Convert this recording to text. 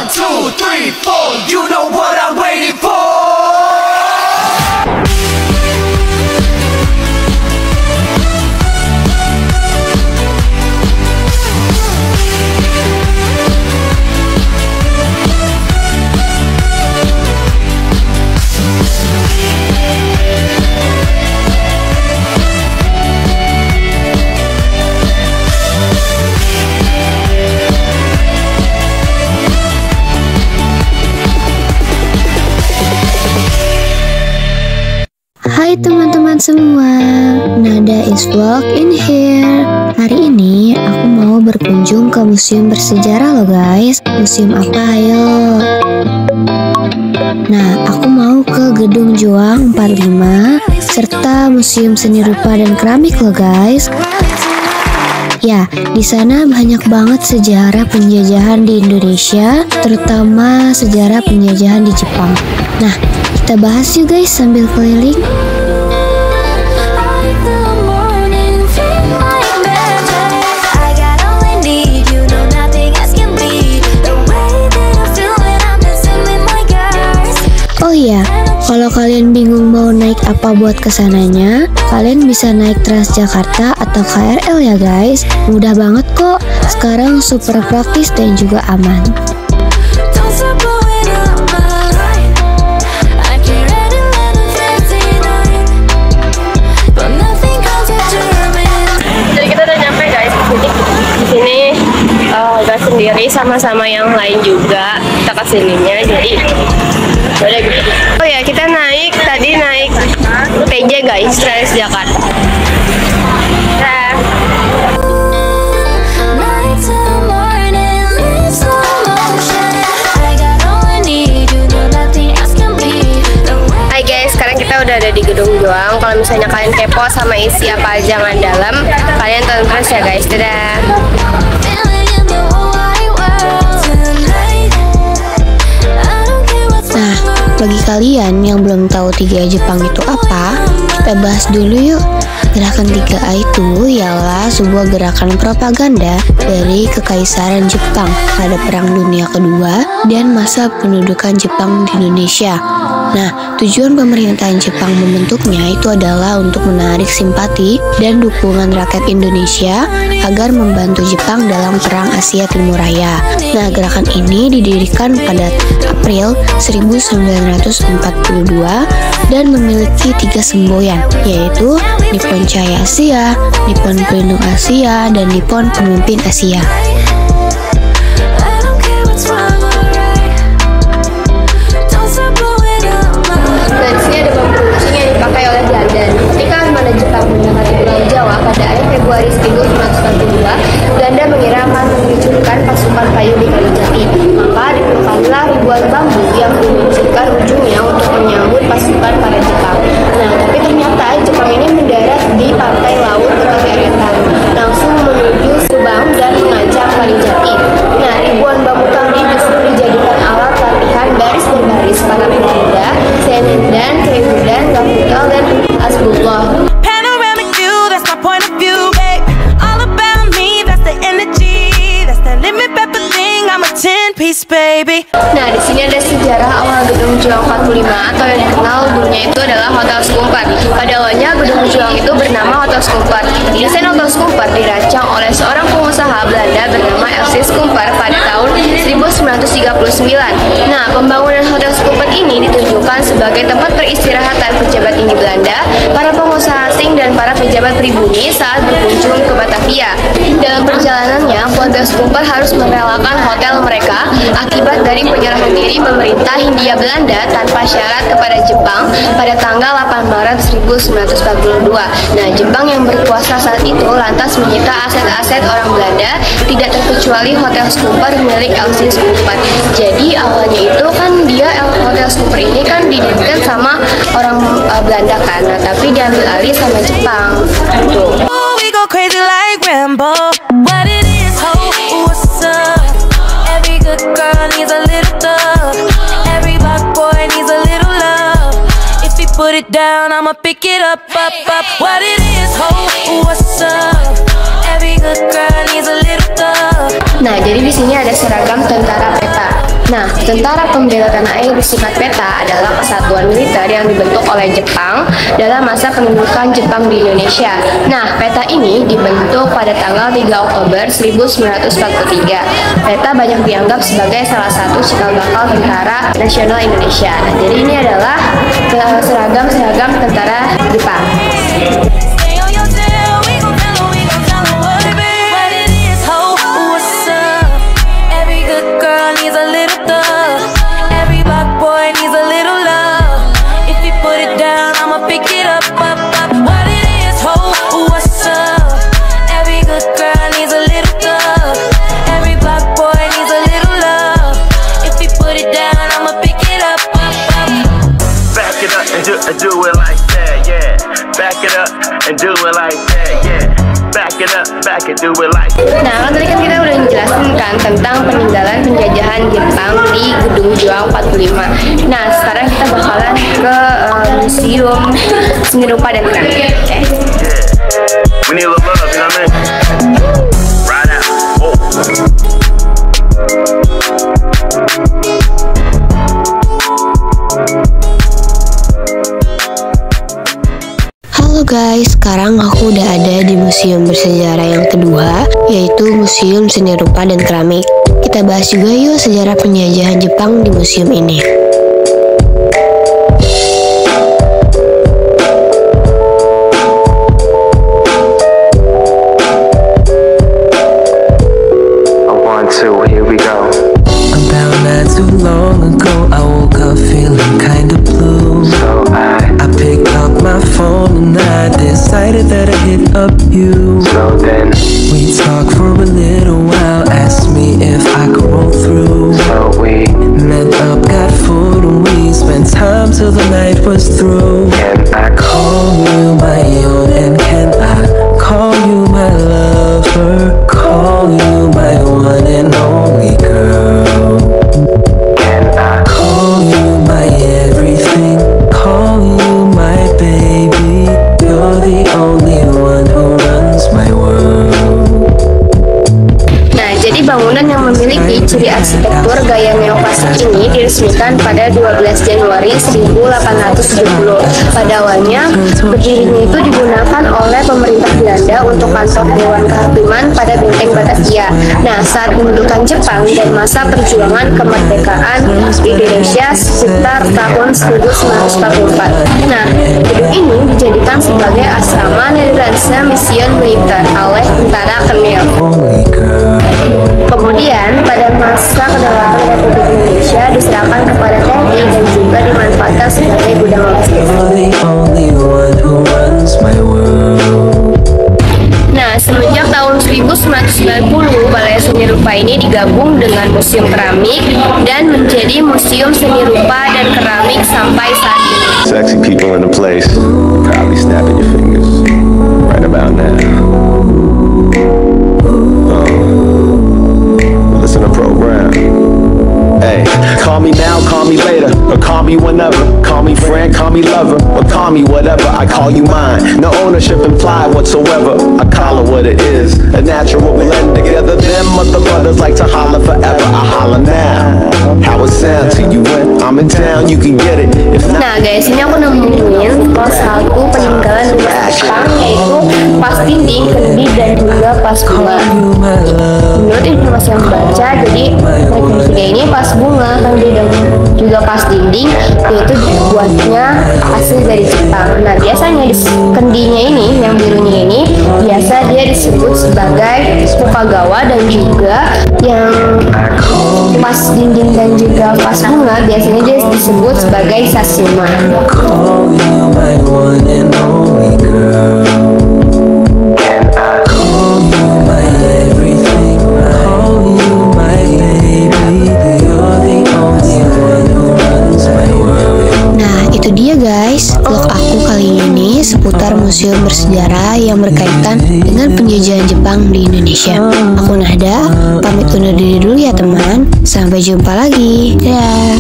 2, 3, 4, you know what I'm waiting for. Hai teman-teman semua, Nada is vlog in here. Hari ini aku mau berkunjung ke museum bersejarah loh guys. Museum apa ayo? Nah, aku mau ke Gedung Juang 45 serta Museum Seni Rupa dan Keramik loh guys. Ya, di sana banyak banget sejarah penjajahan di Indonesia, terutama sejarah penjajahan di Jepang. Nah, kita bahas yuk guys sambil keliling. Oh iya, kalau kalian bingung mau naik apa buat kesananya, kalian bisa naik Transjakarta atau KRL ya guys. Mudah banget kok, sekarang super praktis dan juga aman. Jadi kita udah nyampe guys di sini gak sendiri, sama-sama yang lain juga kita kesininya, jadi udah gitu. Oh ya, kita tadi naik TJ guys, Transjakarta. Nah. Hai guys, sekarang kita udah ada di Gedung Juang. Kalau misalnya kalian kepo sama isi apa aja yang dalam, kalian tonton terus ya guys. Dadah. Nah, bagi kalian yang belum tahu 3A Jepang itu apa, kita bahas dulu yuk. Gerakan 3A itu ialah sebuah gerakan propaganda dari Kekaisaran Jepang pada Perang Dunia Kedua dan masa pendudukan Jepang di Indonesia. Nah, tujuan pemerintahan Jepang membentuknya itu adalah untuk menarik simpati dan dukungan rakyat Indonesia agar membantu Jepang dalam Perang Asia Timur Raya. Nah, gerakan ini didirikan pada April 1942 dan memiliki 3 semboyan, yaitu Nippon Cahaya Asia, Nippon Pelindung Asia, dan Nippon Pemimpin Asia. Ketika Armada Jepang mendekati Pulau Jawa pada akhir Februari 1942, Belanda mengira akan meluncurkan pasukan kayu di Kalijati. Maka diperlukanlah ribuan bambu yang diluncurkan ujungnya untuk menyambut pasukan para Jepang. Nah, tapi ternyata Jepang ini mendarat di pantai laut Kertakeretan, langsung menuju Subang dan mengancam Kalijati. Nah, ribuan bambu tadi justru dijadikan alat latihan baris berbaris para pemuda, Senendan, Keibudan, Gakutal, dan Hasbullah. Panoramic view, that's my point of view, babe. All about me, that's the energy. That's the limit pepper thing, I'm a 10-piece baby. Nah, di sini ada sejarah awal Gedung Juang 45 atau yang dikenal dulunya itu adalah Hotel Skumper. Pada awalnya Gedung Juang itu bernama Hotel Skumper. Desain Hotel Skumper dirancang oleh seorang pengusaha Belanda bernama F.C. Skumper pada tahun 1939. Nah, pembangunan Hotel Skumper ini ditujukan sebagai tempat peristirahatan pejabat tinggi Belanda, para pengusaha asing, dan para pejabat pribumi saat berkunjung ke Batavia. Dalam perjalanannya, Hotel Skumper harus merelakan hotel mereka akibat dari penyerahan diri pemerintah Hindia Belanda tanpa syarat kepada Jepang pada tanggal 8 Maret 1942. Nah, Jepang yang berkuasa saat itu lantas menyita aset-aset orang Belanda, tidak terkecuali Hotel Skumper milik F.C. Skumper. Jadi awalnya itu kan Hotel Skumper ini kan didirikan sama orang Belanda kan, nah, tapi diambil alih sama Jepang. Tuh. We go crazy like Rambo. What it is, ho, what's up? Every good girl needs a little thug. Every black boy needs a little love. If he put it down, I'ma pick it up. What it is, ho, what's up? Every good girl needs a little thug. Nah, jadi di sini ada seragam tentara peta. Nah, Tentara Pembela Tanah Air bersifat peta adalah kesatuan militer yang dibentuk oleh Jepang dalam masa pendudukan Jepang di Indonesia. Nah, peta ini dibentuk pada tanggal 3 Oktober 1943. Peta banyak dianggap sebagai salah satu cikal bakal Tentara Nasional Indonesia. Nah, jadi ini adalah seragam tentara Jepang. Stay on your tail, we gon' tell 'em what it is, ho, what's up? Every good girl needs a little thug. Every bad boy needs a little love. If you put it down, I'ma pick it up. What it is, ho, what's up? Every good girl needs a little thug. Every bad boy needs a little love. If you put it down, I'ma pick it up. Back it up and do it like that, yeah. Back it up and do it like that, yeah. Back it up, do it like that. Nah, kan tadi kan kita udah ngejelasin kan tentang peninggalan penjajahan Jepang di Gedung Juang 45. Nah, sekarang kita bakalan ke Museum Seni Rupa dan Keramik. Yeah. We need a little love, you know what I mean? Right out. Oh. Halo guys, sekarang aku udah ada di museum bersejarah yang kedua, yaitu Museum Seni Rupa dan Keramik. Kita bahas juga yuk sejarah penjajahan Jepang di museum ini. Here we go. About not too long ago, I woke up feeling kinda blue. So I picked up my phone and I decided that I'd hit up you. so then, We talked for a little while, asked me if I could roll through. so we Met up, got food, and we spent time till the night was through. can I Call you my own, and can I call you my lover? Call you my one and only girl. can I Call you my everything, call you my baby. You're the only one who runs my world. Nah, jadi bangunan yang memiliki ciri arsitektur gaya neoklasik ini diresmikan pada 12 Januari 1870. Pada awalnya, berdirinya itu digunakan oleh pemerintah Belanda untuk kantor Dewan Kehakiman pada benteng Batavia. Nah, saat pendudukan Jepang dan masa perjuangan kemerdekaan Indonesia sekitar tahun 1944. Nah, gedung ini dijadikan sebagai asrama Nederlandse Mission Militer oleh tentara Kenil. Only girl. Kemudian pada masa kedaulatan Republik Indonesia diserahkan kepada TNI dan juga dimanfaatkan sebagai gudang logistik. You're the only one who runs my world. Nah, semenjak tahun 1990, Balai Seni Rupa ini digabung dengan Museum Keramik dan menjadi Museum Seni Rupa dan Keramik sampai saat ini. Sexy people in the place, probably snapping your fingers right about now. Listen to program. Hey, call me now, call me later, or call me whenever. Call me friend, call me lover, or call me whatever. I call you mine. No ownership implied whatsoever. I call it what it is. A natural blend together. Them mother brothers like to holler forever. I holler now. How it sound to you when I'm in town? You can get it. If not, Nah guys, ini aku nemuin salah satu peninggalan rumah Jepang, yaitu pas dinding, kendi, dan juga pas bunga. You my love. Menurut informasi yang baca, jadi mereka ini pas bunga, kendi, dan juga pas dinding itu dibuatnya asli dari Jepang. Nah biasanya di kendinya ini, yang birunya ini, biasa dia disebut sebagai Fukagawa, dan juga yang pas dinding dan juga pas bunga biasanya dia disebut sebagai Sashima. Call you my one and only girl. can I Call you my everything, call you my baby. You're the only one who runs my world. Nah, itu dia guys, vlog aku kali ini seputar museum bersejarah yang berkaitan dengan penjajahan Jepang di Indonesia. Aku Nahda, pamit undur diri dulu ya teman. Sampai jumpa lagi. Dadah.